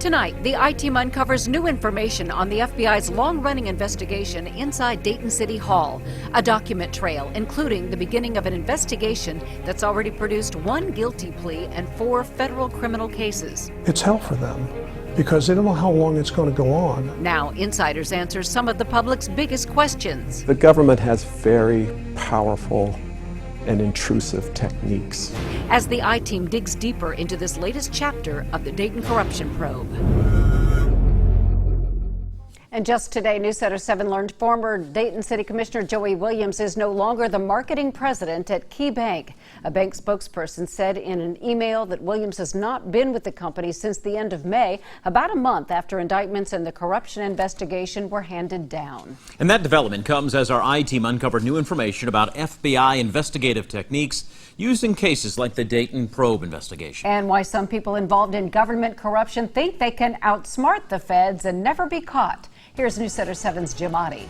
Tonight, the ITeam uncovers new information on the FBI's long-running investigation inside Dayton City Hall. A document trail, including the beginning of an investigation that's already produced 1 guilty plea and 4 federal criminal cases. It's hell for them because they don't know how long it's going to go on. Now, insiders answer some of the public's biggest questions. The government has very powerful and intrusive techniques. As the ITeam digs deeper into this latest chapter of the Dayton corruption probe. And just today, Newsletter 7 learned former Dayton City Commissioner Joey Williams is no longer the marketing president at Key Bank. A bank spokesperson said in an email that Williams has not been with the company since the end of May, about a month after indictments in the corruption investigation were handed down. And that development comes as our ITeam uncovered new information about FBI investigative techniques used in cases like the Dayton probe investigation. And why some people involved in government corruption think they can outsmart the feds and never be caught. Here's Newsletter 7's Jim Oddie.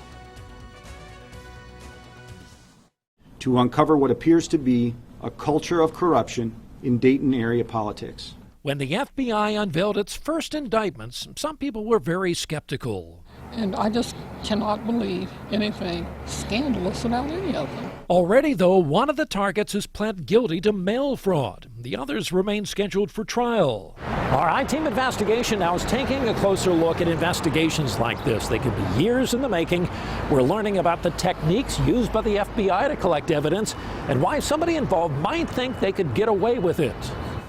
To uncover what appears to be a culture of corruption in Dayton area politics. When the FBI unveiled its first indictments, some people were very skeptical. And I just cannot believe anything scandalous about any of them. Already, though, one of the targets has pled guilty to mail fraud. The others remain scheduled for trial. Our ITeam Investigation now is taking a closer look at investigations like this. They could be years in the making. We're learning about the techniques used by the FBI to collect evidence and why somebody involved might think they could get away with it.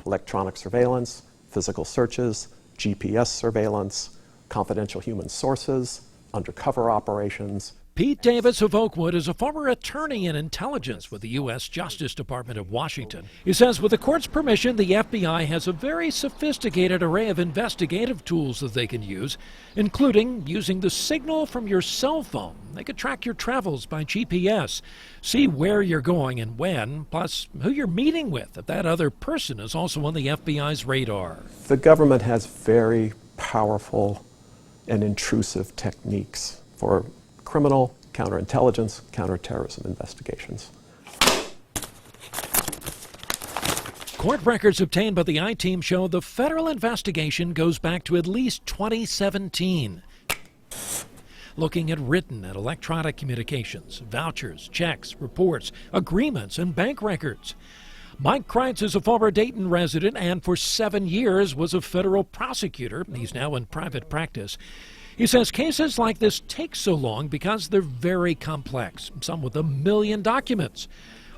Electronic surveillance, physical searches, GPS surveillance, confidential human sources, undercover operations. Pete Davis of Oakwood is a former attorney in intelligence with the U.S. Justice Department of Washington. He says with the court's permission, the FBI has a very sophisticated array of investigative tools that they can use, including using the signal from your cell phone. They could track your travels by GPS, see where you're going and when, plus who you're meeting with if that other person is also on the FBI's radar. The government has very powerful and intrusive techniques for criminal, counterintelligence, counterterrorism investigations. Court records obtained by the ITeam show the federal investigation goes back to at least 2017. Looking at written and electronic communications, vouchers, checks, reports, agreements, and bank records. Mike Kreitz is a former Dayton resident and for 7 years was a federal prosecutor. He's now in private practice. He says cases like this take so long because they're very complex, some with 1 million documents.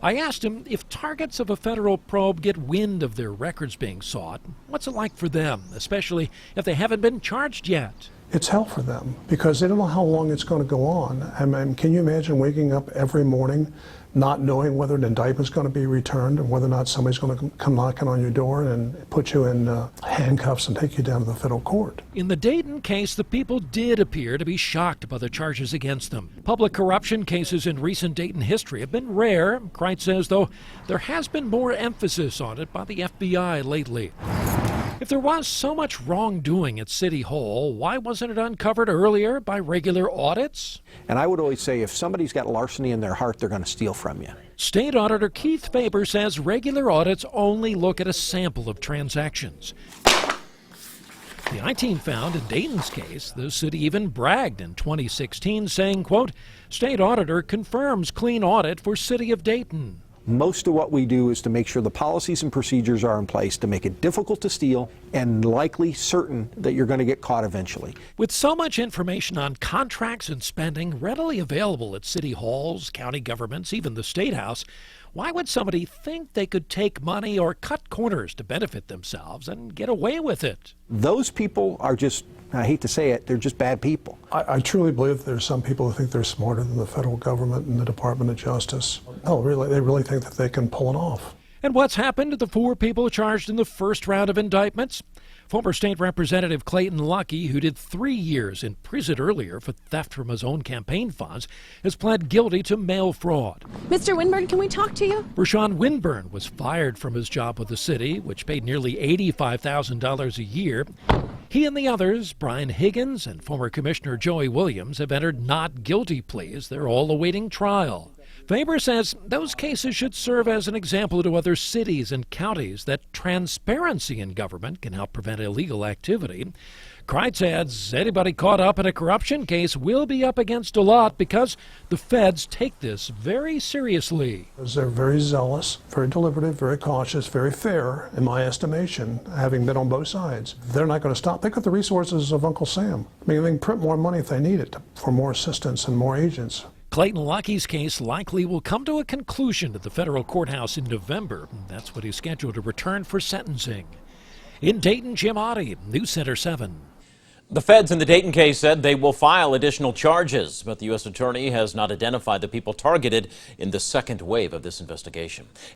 I asked him if targets of a federal probe get wind of their records being sought, what's it like for them, especially if they haven't been charged yet? It's hell for them because they don't know how long it's going to go on. I mean, can you imagine waking up every morning not knowing whether an indictment is going to be returned and whether or not somebody's going to come knocking on your door and put you in handcuffs and take you down to the federal court? In the Dayton case, the people did appear to be shocked by the charges against them. Public corruption cases in recent Dayton history have been rare. Kreitz says, though, there has been more emphasis on it by the FBI lately. If there was so much wrongdoing at City Hall, why wasn't it uncovered earlier by regular audits? And I would always say if somebody's got larceny in their heart, they're going to steal from you. State Auditor Keith Faber says regular audits only look at a sample of transactions. The ITeam found in Dayton's case, the city even bragged in 2016 saying, quote, "State Auditor confirms clean audit for City of Dayton." Most of what we do is to make sure the policies and procedures are in place to make it difficult to steal and likely certain that you're going to get caught eventually. With so much information on contracts and spending readily available at city halls, county governments, even the State House, why would somebody think they could take money or cut corners to benefit themselves and get away with it? Those people are just, I hate to say it, they're just bad people. I truly believe there's some people who think they're smarter than the federal government and the Department of Justice. No, really, they really think that they can pull it off. And what's happened to the 4 people charged in the first round of indictments? Former State Representative Clayton Luckey, who did 3 years in prison earlier for theft from his own campaign funds, has pled guilty to mail fraud. Mr. Winburn, can we talk to you? Rashawn Winburn was fired from his job with the city, which paid nearly $85,000 a year. He and the others, Brian Higgins and former Commissioner Joey Williams, have entered not guilty pleas. They're all awaiting trial. Faber says those cases should serve as an example to other cities and counties that transparency in government can help prevent illegal activity. Kreitz adds anybody caught up in a corruption case will be up against a lot because the feds take this very seriously. They're very zealous, very deliberative, very cautious, very fair, in my estimation, having been on both sides. They're not going to stop. They've got the resources of Uncle Sam. I mean, they can print more money if they need it for more assistance and more agents. Clayton Lucky's case likely will come to a conclusion at the federal courthouse in November. That's when he's scheduled to return for sentencing. In Dayton, Jim Oddie, News Center 7. The feds in the Dayton case said they will file additional charges, but the U.S. attorney has not identified the people targeted in the second wave of this investigation.